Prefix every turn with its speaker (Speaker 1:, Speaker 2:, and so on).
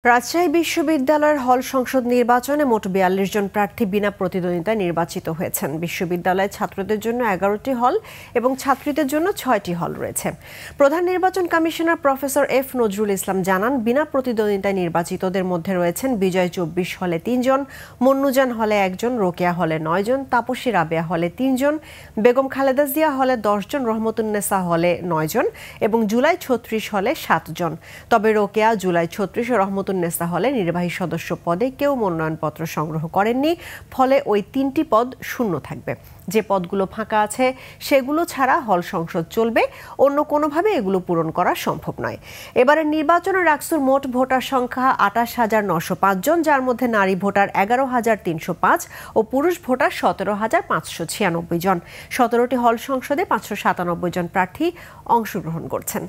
Speaker 1: রাজশাহী বিশ্ববিদ্যালয়ের হল সংসদ নির্বাচনে মোট ৪২ জন প্রার্থী বিনা প্রতিদ্বন্দ্বিতায় নির্বাচিত হয়েছেন। বিশ্ববিদ্যালয়ে ছাত্রদের জন্য ১১টি হল এবং ছাত্রীদের জন্য ৬টি হল রয়েছে। প্রধান নির্বাচন commissioner professor F Nazrul Islam জানান, বিনা প্রতিদ্বন্দ্বিতায় নির্বাচিতদের মধ্যে রয়েছেন বিজয় ২৪ হলে ৩ জন, মন্নুজান হলে ১ জন, রোকেয়া হলে ৯ জন, তাপসী রাবেয়া হলে ৩ জন, বেগম খালেদা জিয়া হলে ১০ জন, রহমতুন্নেসা হলে ৯ জন এবং জুলাই ৩৬ হলে ৭ জন। তবে রোকেয়া, জুলাই ৩৬ ও রহমতুন্নেসা হলে নির্বাহী সদস্য পদে কেউ মনোনয়নপত্র সংগ্রহ করেননি, ফলে ওই ৩টি পদ শূন্য থাকবে। যে পদগুলো ফাঁকা আছে সেগুলো ছাড়া হল সংসদ চলবে, অন্য কোনোভাবে এগুলো পূরণ করা সম্ভব নয়। এবারের নির্বাচনে রাকসুর মোট ভোটার সংখ্যা ২৮,৯০৫ জন, যার মধ্যে নারী ভোটার ১১,৩০৫ ও পুরুষ ভোটার ১৭,৫৯৬ জন। ১৭টি হল সংসদে ৫৯৭ জন প্রার্থী অংশগ্রহণ করছেন।